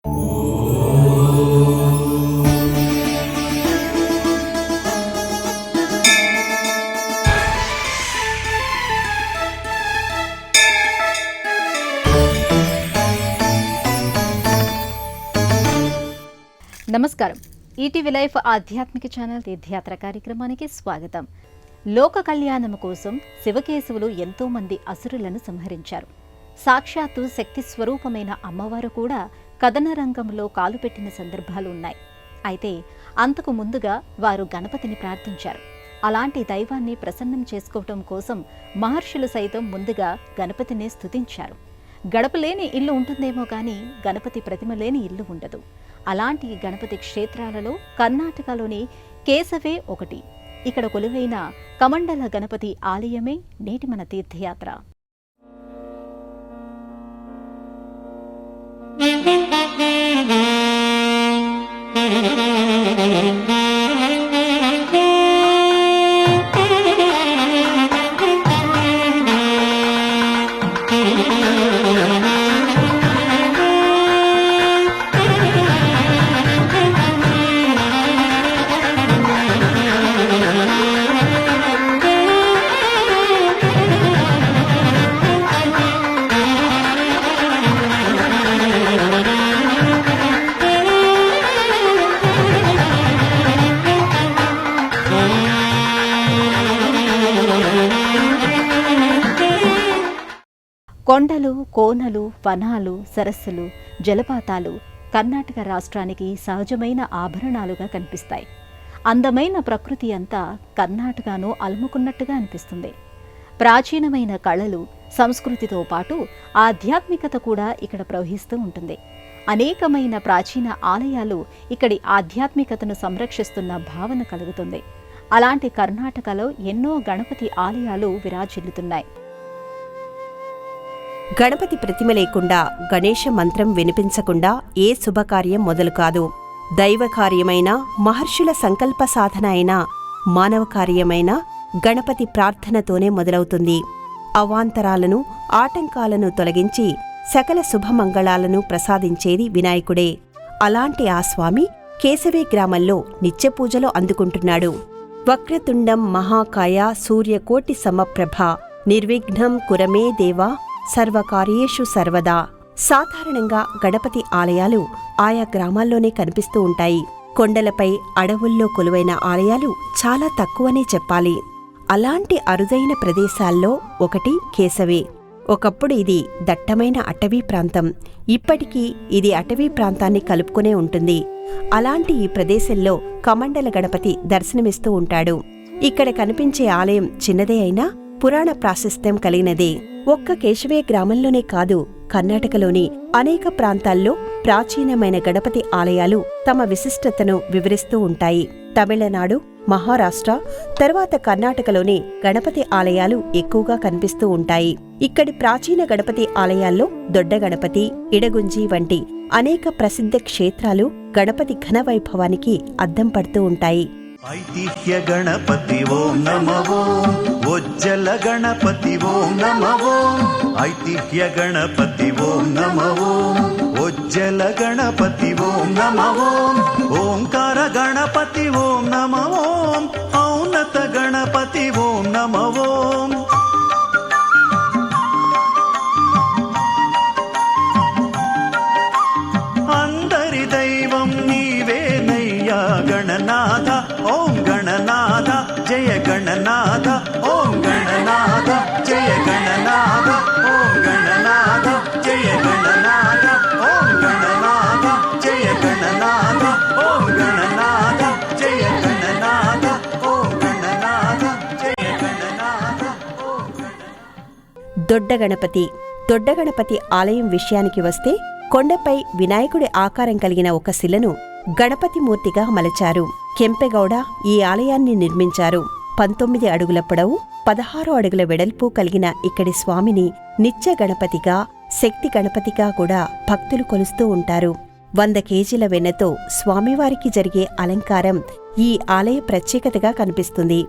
నమస్కారం. ETV life ఆధ్యాత్మిక channel తీర్థయాత్ర కార్యక్రమానికి స్వాగతం. లోక కళ్యాణం కోసం శివకేశవులు ఎంతో మంది అసురులను సంహరించారు. సాక్షాత్తు శక్తి స్వరూపమైన అమ్మవారు కూడా కథన రంగంలో కాలుపెట్టిన సందర్భాలు ఉన్నాయి. అయితే అంతకు ముందుగా వారు గణపతిని ప్రార్థించారు. అలాంటి దైవాన్ని ప్రసన్నం చేసుకోవటం కోసం మహర్షులు సైతం ముందుగా గణపతినే స్తుతించారు. గడప లేని ఇల్లు ఉంటుందేమో కానీ గణపతి ప్రతిమ లేని ఇల్లు ఉండదు. అలాంటి గణపతి క్షేత్రాలలో కర్ణాటకలోని కేశవే ఒకటి. ఇక్కడ కొలువైన కమండల గణపతి ఆలయమే నేటి మన తీర్థయాత్ర. కొండలు, కోనలు, వనాలు, సరస్సులు, జలపాతాలు కర్ణాటక రాష్ట్రానికి సహజమైన ఆభరణాలుగా కనిపిస్తాయి. అందమైన ప్రకృతి అంతా కర్ణాటకను అలుముకున్నట్టుగా అనిపిస్తుంది. ప్రాచీనమైన కళలు, సంస్కృతితో పాటు ఆధ్యాత్మికత కూడా ఇక్కడ ప్రవహిస్తూ ఉంటుంది. అనేకమైన ప్రాచీన ఆలయాలు ఇక్కడి ఆధ్యాత్మికతను సంరక్షిస్తున్న భావన కలుగుతుంది. అలాంటి కర్ణాటకలో ఎన్నో గణపతి ఆలయాలు విరాజిల్లుతున్నాయి. గణపతి ప్రతిమ లేకుండా, గణేశ మంత్రం వినిపించకుండా ఏ శుభకార్యం మొదలు కాదు. దైవ కార్యమైన, మహర్షుల సంకల్ప సాధన అయినా, మానవ కార్యమైన గణపతి ప్రార్థనతోనే మొదలవుతుంది. అవాంతరాలను, ఆటంకాలను తొలగించి సకల శుభమంగళాలను ప్రసాదించేది వినాయకుడే. అలాంటి ఆ స్వామి కేశవే గ్రామంలో నిత్యపూజలో అందుకుంటున్నాడు. వక్రతుండం మహాకాయ సూర్యకోటి సమప్రభ నిర్విఘ్నం కురమే దేవా సర్వకార్యేషు సర్వదా. సాధారణంగా గణపతి ఆలయాలు ఆయా గ్రామాల్లోనే కనిపిస్తూ ఉంటాయి. కొండలపై, అడవుల్లో కొలువైన ఆలయాలు చాలా తక్కువనే చెప్పాలి. అలాంటి అరుదైన ప్రదేశాల్లో ఒకటి కేశవే. ఒకప్పుడు ఇది దట్టమైన అటవీ ప్రాంతం. ఇప్పటికీ ఇది అటవీ ప్రాంతాన్ని కలుపుకునే ఉంటుంది. అలాంటి ఈ ప్రదేశంలో కమండల గణపతి దర్శనమిస్తూ ఉంటాడు. ఇక్కడ కనిపించే ఆలయం చిన్నదే అయినా పురాణ ప్రాశస్త్యం కలిగినదే. ఒక్క కేశవే గ్రామంలోనే కాదు, కర్ణాటకలోని అనేక ప్రాంతాల్లో ప్రాచీనమైన గణపతి ఆలయాలు తమ విశిష్టతను వివరిస్తూ ఉంటాయి. తమిళనాడు, మహారాష్ట్ర, తర్వాత కర్ణాటకలోని గణపతి ఆలయాలు ఎక్కువగా కనిపిస్తూ ఉంటాయి. ఇక్కడి ప్రాచీన గణపతి ఆలయాల్లో దొడ్డ గణపతి, ఇడగుంజి వంటి అనేక ప్రసిద్ధ క్షేత్రాలు గణపతి ఘన వైభవానికి అద్దం పడుతూ ఉంటాయి. ఐతిహ్య గణపతి ఓం నమః ఓం, ఉజ్జల గణపతి ఓం నమః ఓం, ఐతిహ్య గణపతి ఓం నమః ఓం, ఉజ్జల గణపతి ఓం నమః ఓం, ఓంకార గణపతి ఓం నమః ఓం, ఔన్నత గణపతి ఓం నమః ఓం. అందరి దైవం నీవేనయ్యా గణనాథ ఓం గణనాథ జయ గణనాథ ఓం గణనాథ జయ గణనాథ ఓం గణనాథ జయ గణనాథ ఓం గణనాథ జయ గణనాథ ఓం గణనాథ జయ గణనాథ ఓం గణనాథ జయ గణనాథ ఓం గణనాథ. దొడ్డ గణపతి ఆలయం విషయానికి వస్తే కొండపై వినాయకుడి ఆకారం కలిగిన ఒక శిలను గణపతి మూర్తిగా మలచారు. కెంపెగౌడ ఈ ఆలయాన్ని నిర్మించారు. 19 అడుగుల పొడవు, 16 అడుగుల వెడల్పు కలిగిన ఇక్కడి స్వామిని నిత్య గణపతిగా, శక్తి గణపతిగా కూడా భక్తులు కొలుస్తూ ఉంటారు. 100 కేజీల వెన్నతో స్వామివారికి జరిగే అలంకారం ఈ ఆలయ ప్రత్యేకతగా కనిపిస్తుంది.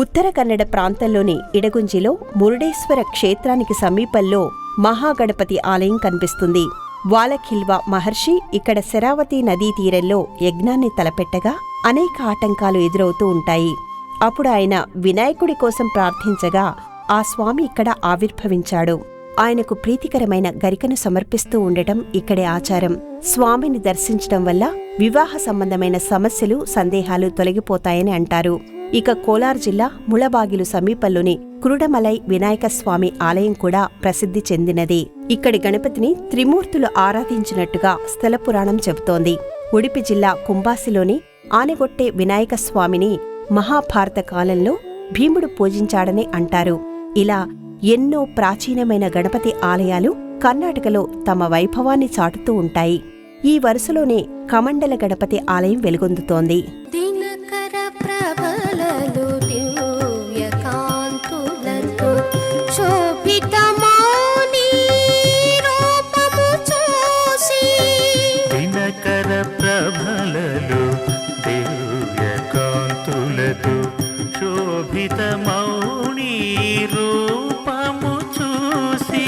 ఉత్తర కన్నడ ప్రాంతంలోని ఇడగుంజిలో మురుడేశ్వర క్షేత్రానికి సమీపంలో మహాగణపతి ఆలయం కనిపిస్తుంది. వాలఖిల్వ మహర్షి ఇక్కడ శరావతి నదీ తీరంలో యజ్ఞాన్ని తలపెట్టగా అనేక ఆటంకాలు ఎదురవుతూ ఉంటాయి. అప్పుడు ఆయన వినాయకుడి కోసం ప్రార్థించగా ఆ స్వామి ఇక్కడ ఆవిర్భవించాడు. ఆయనకు ప్రీతికరమైన గరికను సమర్పిస్తూ ఉండటం ఇక్కడి ఆచారం. స్వామిని దర్శించడం వల్ల వివాహ సంబంధమైన సమస్యలు, సందేహాలు తొలగిపోతాయని అంటారు. ఇక కోలార్ జిల్లా ముళబాగిలు సమీపంలోని కురుడమలై వినాయక స్వామి ఆలయం కూడా ప్రసిద్ధి చెందినది. ఇక్కడి గణపతిని త్రిమూర్తులు ఆరాధించినట్టుగా స్థల పురాణం చెబుతోంది. ఉడిపి జిల్లా కుంబాసిలోని ఆనెగొట్టే వినాయక స్వామిని మహాభారత కాలంలో భీముడు పూజించాడని అంటారు. ఇలా ఎన్నో ప్రాచీనమైన గణపతి ఆలయాలు కర్ణాటకలో తమ వైభవాన్ని చాటుతూ ఉంటాయి. ఈ వరుసలోనే కమండల గణపతి ఆలయం వెలుగొందుతోంది. దినకర ప్రబలలు దివ్య కాంతులతో శోభితమౌని రూపము చూసి, దినకర ప్రభలలు దివ్య కాంతులతో శోభితమౌని రూపము చూసి,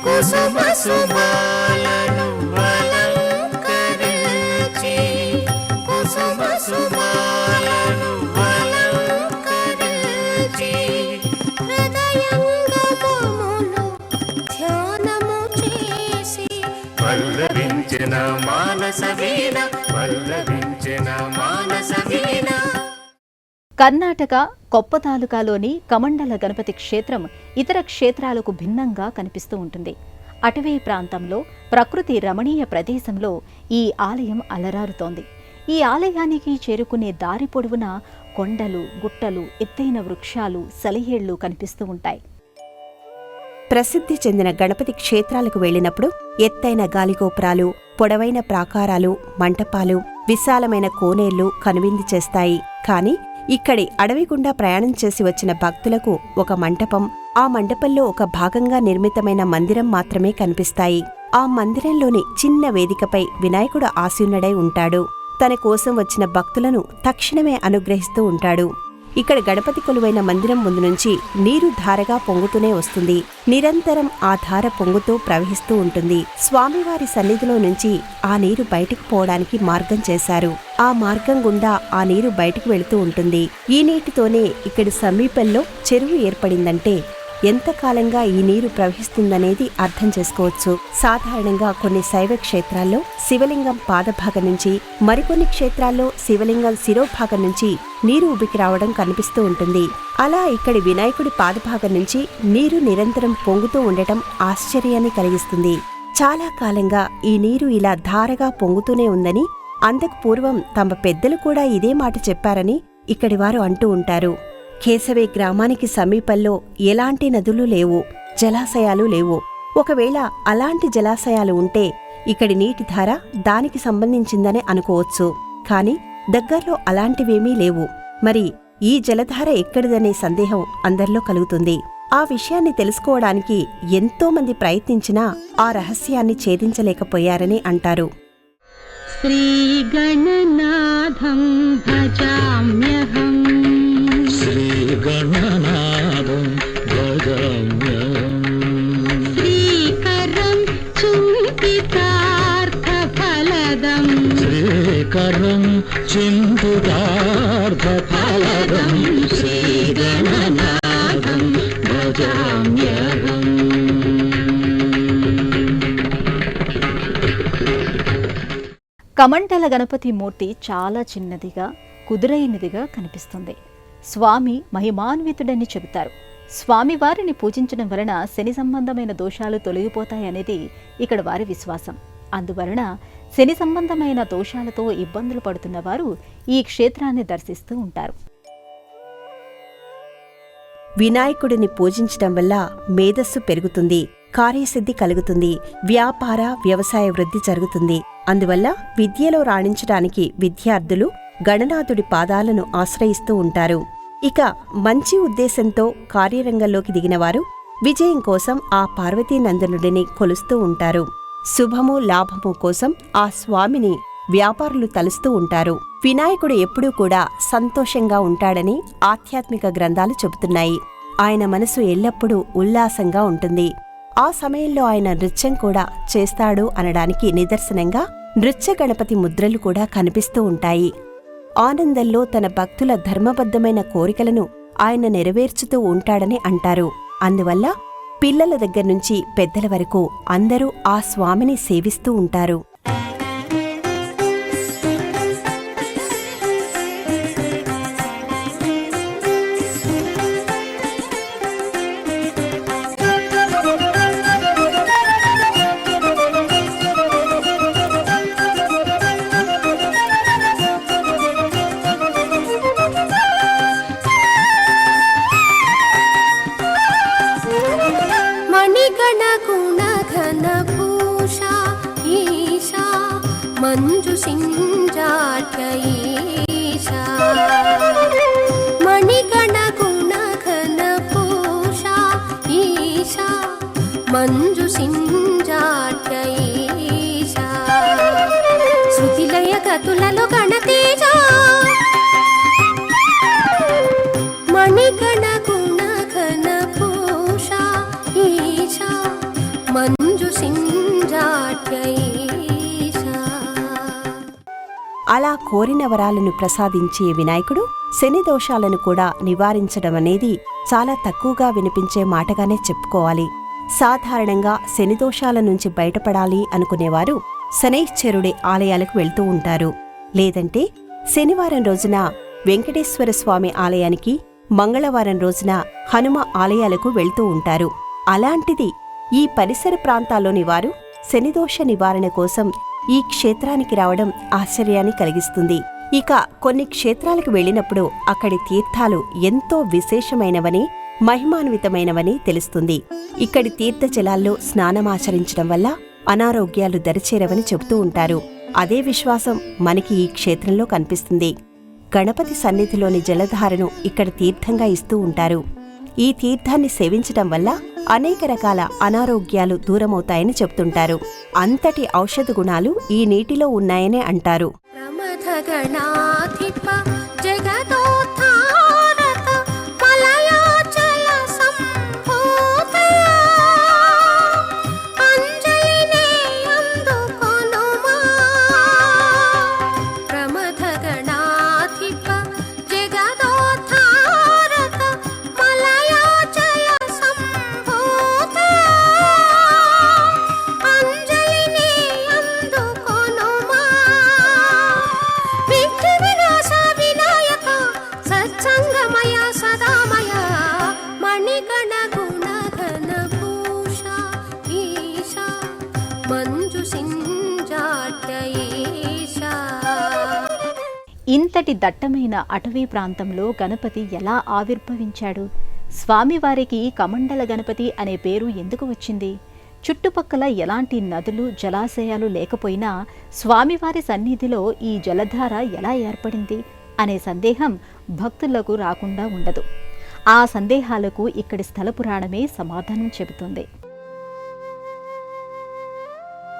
కుసుమ సుమాలను అలంకరించి, కుసుమ సుమాలను అలంకరించి, హృదయంగమములో ధ్యానము చేసి, పల్లవించిన మానస వీణ, పల్లవించిన మానస వీణ. కర్ణాటక కొప్ప తాలూకాలోని కమండల గణపతి క్షేత్రం ఇతర క్షేత్రాలకు భిన్నంగా కనిపిస్తూ ఉంటుంది. అటవీ ప్రాంతంలో ప్రకృతి రమణీయ ప్రదేశంలో ఈ ఆలయం అలరారుతోంది. ఈ ఆలయానికి చేరుకునే దారి పొడవునా కొండలు, గుట్టలు, ఎత్తైన వృక్షాలు, సలిహేళ్లు కనిపిస్తూ ఉంటాయి. ప్రసిద్ధి చెందిన గణపతి క్షేత్రాలకు వెళ్లినప్పుడు ఎత్తైన గాలిగోపురాలు, పొడవైన ప్రాకారాలు, మంటపాలు, విశాలమైన కోనేళ్లు కనువిందు చేస్తాయి. కాని ఇక్కడి అడవి గుండా ప్రయాణం చేసి వచ్చిన భక్తులకు ఒక మంటపం, ఆ మంటపంలో ఒక భాగంగా నిర్మితమైన మందిరం మాత్రమే కనిపిస్తాయి. ఆ మందిరంలోని చిన్న వేదికపై వినాయకుడు ఆసీనుడై ఉంటాడు. తన కోసం వచ్చిన భక్తులను తక్షణమే అనుగ్రహిస్తూ ఉంటాడు. ఇక్కడ గణపతి కొలువైన మందిరం ముందు నుంచి నీరు ధారగా పొంగుతూనే వస్తుంది. నిరంతరం ఆ ధార పొంగుతూ ప్రవహిస్తూ ఉంటుంది. స్వామివారి సన్నిధిలో నుంచి ఆ నీరు బయటికి పోవడానికి మార్గం చేశారు. ఆ మార్గం గుండా ఆ నీరు బయటికి వెళుతూ ఉంటుంది. ఈ నీటితోనే ఇక్కడి సమీపంలో చెరువు ఏర్పడిందంటే ఎంతకాలంగా ఈ నీరు ప్రవహిస్తుందనేది అర్థం చేసుకోవచ్చు. సాధారణంగా కొన్ని శైవ క్షేత్రాల్లో శివలింగం పాదభాగం నుంచి, మరికొన్ని క్షేత్రాల్లో శివలింగం శిరోభాగం నుంచి నీరు ఉబికి రావడం కనిపిస్తూ ఉంటుంది. అలా ఇక్కడి వినాయకుడి పాదభాగం నుంచి నీరు నిరంతరం పొంగుతూ ఉండటం ఆశ్చర్యాన్ని కలిగిస్తుంది. చాలా కాలంగా ఈ నీరు ఇలా ధారగా పొంగుతూనే ఉందని, అంతకు పూర్వం తమ పెద్దలు కూడా ఇదే మాట చెప్పారని ఇక్కడివారు అంటూ ఉంటారు. కేశవే గ్రామానికి సమీపంలో ఎలాంటి నదులు లేవు, జలాశయాలు లేవు. ఒకవేళ అలాంటి జలాశయాలు ఉంటే ఇక్కడి నీటి ధార దానికి సంబంధించిందనే అనుకోవచ్చు. కాని దగ్గర్లో అలాంటివేమీ లేవు. మరి ఈ జలధార ఎక్కడిదనే సందేహం అందరిలో కలుగుతుంది. ఆ విషయాన్ని తెలుసుకోవడానికి ఎంతో మంది ప్రయత్నించినా ఆ రహస్యాన్ని ఛేదించలేకపోయారని అంటారు. శ్రీగణనాథం భజామ్యహం, శ్రీగణనాథం భజామ్యహం, శ్రీకరం చింతితార్థఫలదం, శ్రీకరం చింతితార్థఫలదం, శ్రీగణనాథం భజామ్యహం. కమండల గణపతి మూర్తి చాలా చిన్నదిగా, కుదురైనదిగా కనిపిస్తుంది. స్వామి మహిమాన్వితుడని చెబుతారు. స్వామివారిని పూజించడం వలన శని సంబంధమైన దోషాలు తొలగిపోతాయనేది ఇక్కడ వారి విశ్వాసం. అందువలన శని సంబంధమైన దోషాలతో ఇబ్బందులు పడుతున్న వారు ఈ క్షేత్రాన్ని దర్శిస్తూ ఉంటారు. వినాయకుడిని పూజించడం వల్ల మేధస్సు పెరుగుతుంది, కార్యసిద్ధి కలుగుతుంది, వ్యాపార వ్యవసాయ వృద్ధి జరుగుతుంది. అందువల్ల విద్యలో రాణించడానికి విద్యార్థులు గణనాథుడి పాదాలను ఆశ్రయిస్తూ ఉంటారు. ఇక మంచి ఉద్దేశంతో కార్యరంగంలోకి దిగినవారు విజయం కోసం ఆ పార్వతీనందనుడిని కొలుస్తూ ఉంటారు. శుభము లాభము కోసం ఆ స్వామిని వ్యాపారులు తలుస్తూ ఉంటారు. వినాయకుడు ఎప్పుడూ కూడా సంతోషంగా ఉంటాడని ఆధ్యాత్మిక గ్రంథాలు చెబుతున్నాయి. ఆయన మనసు ఎల్లప్పుడూ ఉల్లాసంగా ఉంటుంది. ఆ సమయంలో ఆయన నృత్యం కూడా చేస్తాడు అనడానికి నిదర్శనంగా నృత్య గణపతి ముద్రలు కూడా కనిపిస్తూ ఉంటాయి. ఆనందంలో తన భక్తుల ధర్మబద్ధమైన కోరికలను ఆయన నెరవేర్చుతూ ఉంటాడని అంటారు. అందువల్ల పిల్లల దగ్గర్నుంచి పెద్దల వరకు అందరూ ఆ స్వామిని సేవిస్తూ ఉంటారు. మణిగణ గుణ ఘన భూషా ఈశా మంజు సింజాట్య ఈశా మణిగణ గుణ ఘన భూషా ఈశా మంజు సింజాట్య ఈశా శృతిలయ గతులలో గణతేజ మణిగణ గుణ ఘన భూషా ఈశా మంజు సింజాట్య ఈశా. అలా కోరిన వరాలను ప్రసాదించే వినాయకుడు శని దోషాలను కూడా నివారించడం అనేది చాలా తక్కువగా వినిపించే మాటగానే చెప్పుకోవాలి. సాధారణంగా శని దోషాల నుంచి బయటపడాలి అనుకునేవారు శనైశ్చరుడి ఆలయాలకు వెళ్తూ ఉంటారు. లేదంటే శనివారం రోజున వెంకటేశ్వర స్వామి ఆలయానికి, మంగళవారం రోజున హనుమ ఆలయాలకు వెళ్తూ ఉంటారు. అలాంటిది ఈ పరిసర ప్రాంతాల్లోని వారు శనిదోష నివారణ కోసం ఈ క్షేత్రానికి రావడం ఆశ్చర్యాన్ని కలిగిస్తుంది. ఇక కొన్ని క్షేత్రాలకు వెళ్ళినప్పుడు అక్కడి తీర్థాలు ఎంతో విశేషమైనవని, మహిమాన్వితమైనవని తెలుస్తుంది. ఇక్కడి తీర్థ జలాల్లో స్నానమాచరించడం వల్ల అనారోగ్యాలు దరిచేరవని చెబుతూ ఉంటారు. అదే విశ్వాసం మనకి ఈ క్షేత్రంలో కనిపిస్తుంది. గణపతి సన్నిధిలోని జలధారను ఇక్కడ తీర్థంగా ఇస్తూ ఉంటారు. ఈ తీర్థాన్ని సేవించటం వల్ల అనేక రకాల అనారోగ్యాలు దూరమవుతాయని చెప్తుంటారు. అంతటి ఔషధ గుణాలు ఈ నీటిలో ఉన్నాయనే అంటారు. ప్రమథ గణాధిప జగదోద్ధారక మలయాచల సంభూత అంజలినే అందుకొనుమా. ప్రమథ గణాధిప జగదోద్ధారక మలయాచల సంభూత అంజలినే అందుకొనుమా. విఘ్న వినాశ వినాయక సత్సంగమయ సదామయ మణిగణ గుణ ఘన భూషా ఈశా మంజు సింజాట్య ఈశా. ఇంతటి దట్టమైన అటవీ ప్రాంతంలో గణపతి ఎలా ఆవిర్భవించాడు? స్వామివారికి కమండల గణపతి అనే పేరు ఎందుకు వచ్చింది? చుట్టుపక్కల ఎలాంటి నదులు, జలాశయాలు లేకపోయినా స్వామివారి సన్నిధిలో ఈ జలధార ఎలా ఏర్పడింది అనే సందేహం భక్తులకు రాకుండా ఉండదు. ఆ సందేహాలకు ఇక్కడి స్థల పురాణమే సమాధానం చెబుతుంది.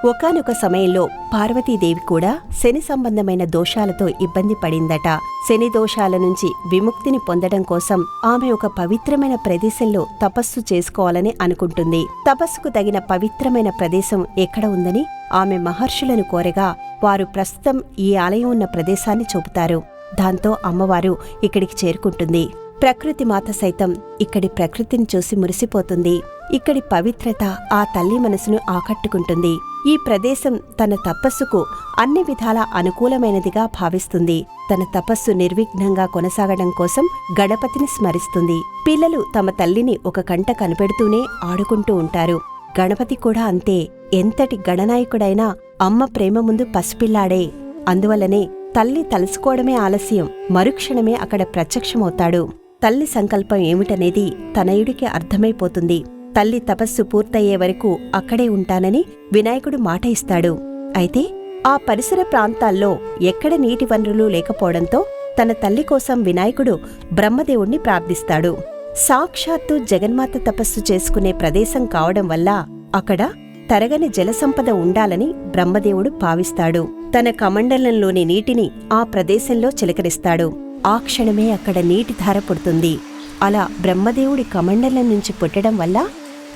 ఒకానొక సమయంలో పార్వతీదేవి కూడా శని సంబంధమైన దోషాలతో ఇబ్బంది పడిందట. శని దోషాల నుంచి విముక్తిని పొందడం కోసం ఆమె ఒక పవిత్రమైన ప్రదేశంలో తపస్సు చేసుకోవాలని అనుకుంటుంది. తపస్సుకు తగిన పవిత్రమైన ప్రదేశం ఎక్కడ ఉందని ఆమె మహర్షులను కోరగా వారు ప్రస్తుతం ఈ ఆలయం ఉన్న ప్రదేశాన్ని చూపుతారు. దాంతో అమ్మవారు ఇక్కడికి చేరుకుంటుంది. ప్రకృతి మాత సైతం ఇక్కడి ప్రకృతిని చూసి మురిసిపోతుంది. ఇక్కడి పవిత్రత ఆ తల్లి మనసును ఆకట్టుకుంటుంది. ఈ ప్రదేశం తన తపస్సుకు అన్ని విధాలా అనుకూలమైనదిగా భావిస్తుంది. తన తపస్సు నిర్విఘ్నంగా కొనసాగడం కోసం గణపతిని స్మరిస్తుంది. పిల్లలు తమ తల్లిని ఒక కంట కనిపెడుతూనే ఆడుకుంటూ ఉంటారు. గణపతి కూడా అంతే. ఎంతటి గణనాయకుడైనా అమ్మ ప్రేమ ముందు పసిపిల్లాడే. అందువల్లనే తల్లి తలుసుకోవడమే ఆలస్యం, మరుక్షణమే అక్కడ ప్రత్యక్షమవుతాడు. తల్లి సంకల్పం ఏమిటనేది తనయుడికి అర్థమైపోతుంది. తల్లి తపస్సు పూర్తయ్యే వరకు అక్కడే ఉంటానని వినాయకుడు మాట ఇస్తాడు. అయితే ఆ పరిసర ప్రాంతాల్లో ఎక్కడ నీటి వనరులు లేకపోవడంతో తన తల్లి కోసం వినాయకుడు బ్రహ్మదేవుణ్ణి ప్రార్థిస్తాడు. సాక్షాత్తు జగన్మాత తపస్సు చేసుకునే ప్రదేశం కావడం వల్ల అక్కడ తరగని జలసంపద ఉండాలని బ్రహ్మదేవుడు భావిస్తాడు. తన కమండలంలోని నీటిని ఆ ప్రదేశంలో చిలకరిస్తాడు. ఆ క్షణమే అక్కడ నీటి ధార పుడుతుంది. అలా బ్రహ్మదేవుడి కమండలం నుంచి పుట్టడం వల్ల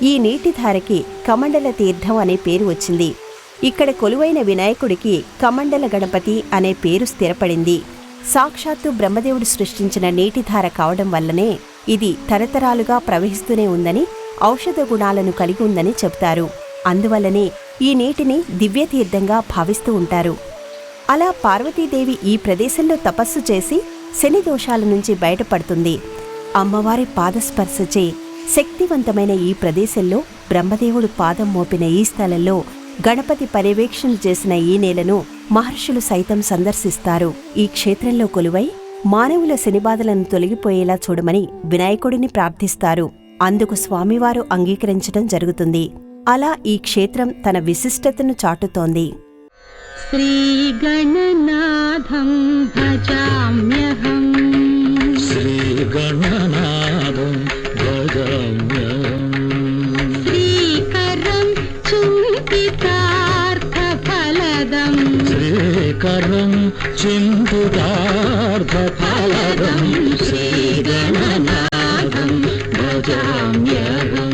ఈ నీటిధారకి కమండల తీర్థం అనే పేరు వచ్చింది. ఇక్కడ కొలువైన వినాయకుడికి కమండల గణపతి అనే పేరు స్థిరపడింది. సాక్షాత్తు బ్రహ్మదేవుడు సృష్టించిన నీటిధార కావడం వల్లనే ఇది తరతరాలుగా ప్రవహిస్తూనే ఉందని, ఔషధ గుణాలను కలిగి ఉందని చెబుతారు. అందువల్లనే ఈ నీటిని దివ్యతీర్థంగా భావిస్తూ ఉంటారు. అలా పార్వతీదేవి ఈ ప్రదేశంలో తపస్సు చేసి శని దోషాల నుంచి బయటపడుతుంది. అమ్మవారి పాదస్పర్శచే శక్తివంతమైన ఈ ప్రదేశంలో బ్రహ్మదేవుడు పాదం మోపిన ఈ స్థలంలో గణపతి పర్యవేక్షణ చేసిన ఈ నేలను మహర్షులు సైతం సందర్శిస్తారు. ఈ క్షేత్రంలో కొలువై మానవుల శనిబాధలను తొలగిపోయేలా చూడమని వినాయకుడిని ప్రార్థిస్తారు. అందుకు స్వామివారు అంగీకరించడం జరుగుతుంది. అలా ఈ క్షేత్రం తన విశిష్టతను చాటుతోంది. శ్రీగణనాథం భజామ్యహం శ్రీగణనాథం భజామ్యహం శ్రీకరం చింతితార్థఫలదం శ్రీకరం చింతితార్థఫలదం శ్రీగణనాథం భజామ్యహం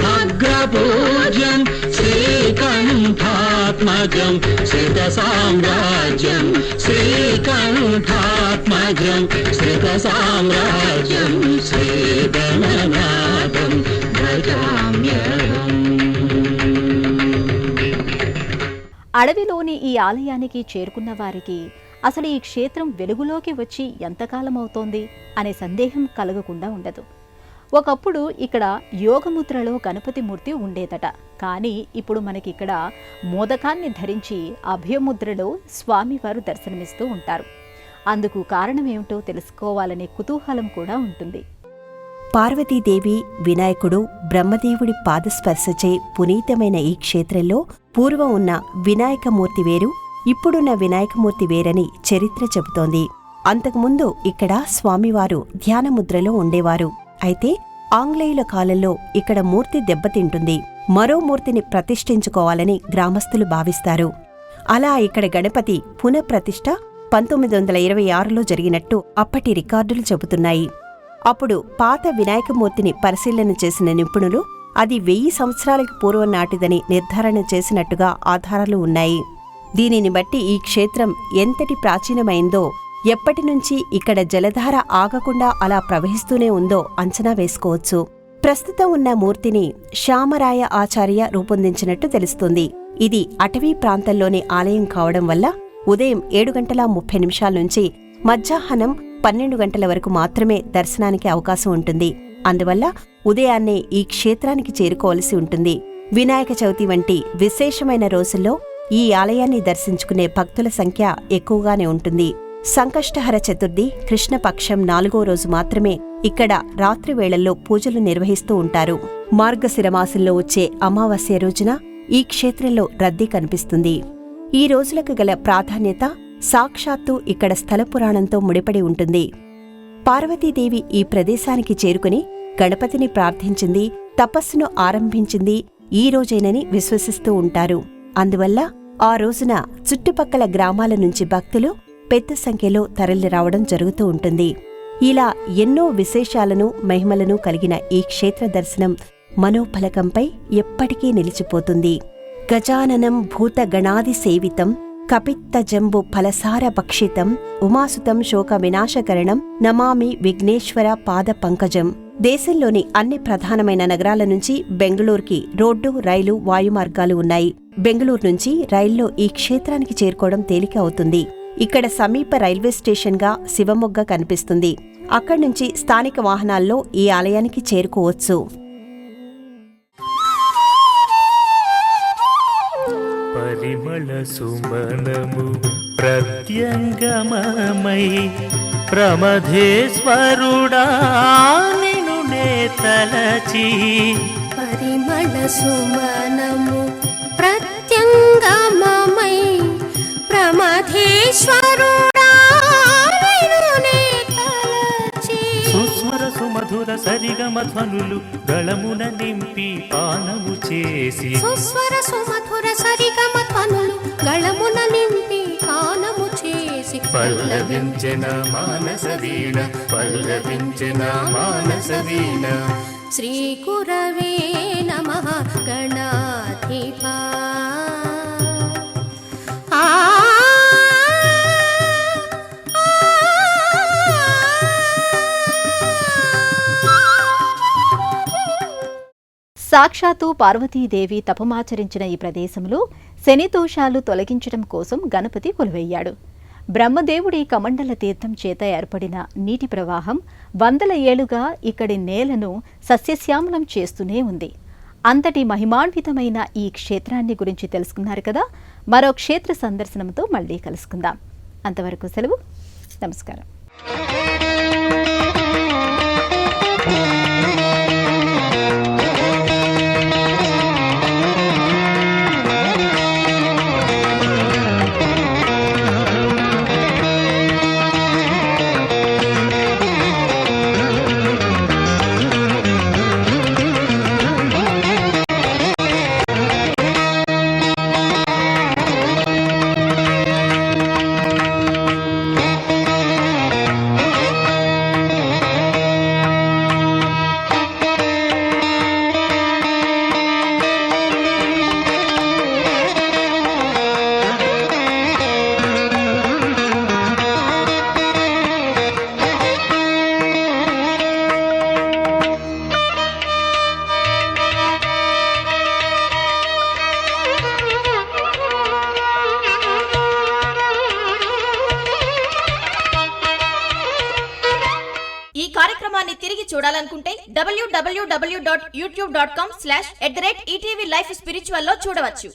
అగ్రపూజ్యం శ్రీకంఠాత్మజం శ్రితసామ్రాజ్యం శ్రీకంఠాత్మజం శ్రితసామ్రాజ్యం శ్రీగణనాథం భజామ్యహం. అడవిలోని ఈ ఆలయానికి చేరుకున్న వారికి అసలు ఈ క్షేత్రం వెలుగులోకి వచ్చి ఎంతకాలమవుతోంది అనే సందేహం కలగకుండా ఉండదు. ఒకప్పుడు ఇక్కడ యోగముద్రలో గణపతి మూర్తి ఉండేదట. కానీ ఇప్పుడు మనకిక్కడ మోదకాన్ని ధరించి అభయముద్రలో స్వామివారు దర్శనమిస్తూ ఉంటారు. అందుకు కారణమేమిటో తెలుసుకోవాలనే కుతూహలం కూడా ఉంటుంది. పార్వతీదేవి, వినాయకుడు, బ్రహ్మదేవుడి పాదస్పర్శచే పునీతమైన ఈ క్షేత్రంలో పూర్వం ఉన్న వినాయకమూర్తి వేరు, ఇప్పుడున్న వినాయకమూర్తి వేరని చరిత్ర చెబుతోంది. అంతకుముందు ఇక్కడ స్వామివారు ధ్యానముద్రలో ఉండేవారు. అయితే ఆంగ్లేయుల కాలంలో ఇక్కడ మూర్తి దెబ్బతింటుంది. మరో మూర్తిని ప్రతిష్ఠించుకోవాలని గ్రామస్తులు భావిస్తారు. అలా ఇక్కడ గణపతి పునఃప్రతిష్ఠ 1926లో జరిగినట్టు అప్పటి రికార్డులు చెబుతున్నాయి. అప్పుడు పాత వినాయకమూర్తిని పరిశీలన చేసిన నిపుణులు అది 1000 సంవత్సరాలకు పూర్వం నాటిదని నిర్ధారణ చేసినట్టుగా ఆధారాలు ఉన్నాయి. దీనిని బట్టి ఈ క్షేత్రం ఎంతటి ప్రాచీనమైందో, ఎప్పటినుంచి ఇక్కడ జలధార ఆగకుండా అలా ప్రవహిస్తూనే ఉందో అంచనా వేసుకోవచ్చు. ప్రస్తుతం ఉన్న మూర్తిని శ్యామరాయ ఆచార్య రూపొందించినట్టు తెలుస్తుంది. ఇది అటవీ ప్రాంతంలోని ఆలయం కావడం వల్ల ఉదయం 7:30 నుంచి మధ్యాహ్నం 12 గంటల వరకు మాత్రమే దర్శనానికి అవకాశం ఉంటుంది. అందువల్ల ఉదయాన్నే ఈ క్షేత్రానికి చేరుకోవలసి ఉంటుంది. వినాయక చవితి వంటి విశేషమైన రోజుల్లో ఈ ఆలయాన్ని దర్శించుకునే భక్తుల సంఖ్య ఎక్కువగానే ఉంటుంది. సంకష్టహర చతుర్థి కృష్ణపక్షం 4వ రోజు మాత్రమే ఇక్కడ రాత్రి వేళల్లో పూజలు నిర్వహిస్తూ ఉంటారు. మార్గశిర మాసంలో వచ్చే అమావాస్య రోజున ఈ క్షేత్రంలో రద్దీ కనిపిస్తుంది. ఈ రోజులకు గల ప్రాధాన్యత సాక్షాత్తు ఇక్కడ స్థల పురాణంతో ముడిపడి ఉంటుంది. పార్వతీదేవి ఈ ప్రదేశానికి చేరుకుని గణపతిని ప్రార్థించింది, తపస్సును ఆరంభించింది ఈ రోజేనని విశ్వసిస్తూ ఉంటారు. అందువల్ల ఆ రోజున చుట్టుపక్కల గ్రామాల నుంచి భక్తులు పెద్ద సంఖ్యలో తరలిరావడం జరుగుతూ ఉంటుంది. ఇలా ఎన్నో విశేషాలను, మహిమలను కలిగిన ఈ క్షేత్ర దర్శనం మనోఫలకంపై ఎప్పటికీ నిలిచిపోతుంది. గజాననం భూత గణాది సేవితం కపిత్త జంబు ఫలసార భక్షితం ఉమాసుతం శోక వినాశకరణం నమామి విఘ్నేశ్వర పాద పంకజం. దేశంలోని అన్ని ప్రధానమైన నగరాల నుంచి బెంగళూరుకి రోడ్డు, రైలు, వాయుమార్గాలు ఉన్నాయి. బెంగళూరు నుంచి రైల్లో ఈ క్షేత్రానికి చేరుకోవడం తేలిక అవుతుంది. ఇక్కడ సమీప రైల్వే స్టేషన్గా శివమొగ్గ కనిపిస్తుంది. అక్కడి నుంచి స్థానిక వాహనాల్లో ఈ ఆలయానికి చేరుకోవచ్చు. పరిమళ సుమనము ప్రత్యంగమమై ప్రమధేశ్వరుడా నిను నే తలచి. పరిమళ సుమనము ప్రత్యంగమమై ప్రమధేశ్వరుడా సరిగమ ధ్వనులు గళమున నింపి పానము చేసి సుస్వర సుమధుర సరిగమ ధ్వనులు గళమున నింపి గానము చేసి పల్లవించిన మానస వీణ పల్లవించిన మానస వీణ శ్రీ గురవే నమః గణాధిపా సాక్షాత్తు పార్వతీదేవి తపమాచరించిన ఈ ప్రదేశంలో శని దోషాలు తొలగించడం కోసం గణపతి కొలువయ్యాడు. బ్రహ్మదేవుడి కమండల తీర్థం చేత ఏర్పడిన నీటి ప్రవాహం వందల ఏళ్లుగా ఇక్కడి నేలను సస్యశ్యామలం చేస్తూనే ఉంది. అంతటి మహిమాన్వితమైన ఈ క్షేత్రాన్ని గురించి తెలుసుకున్నారు కదా. మరో క్షేత్ర సందర్శనంతో మళ్ళీ కలుసుకుందాం. అంతవరకు సెలవు. నమస్కారం. ఈ కార్యక్రమాన్ని తిరిగి చూడాలనుకుంటే www.youtube.com/@ETV Life Spiritual లో చూడవచ్చు.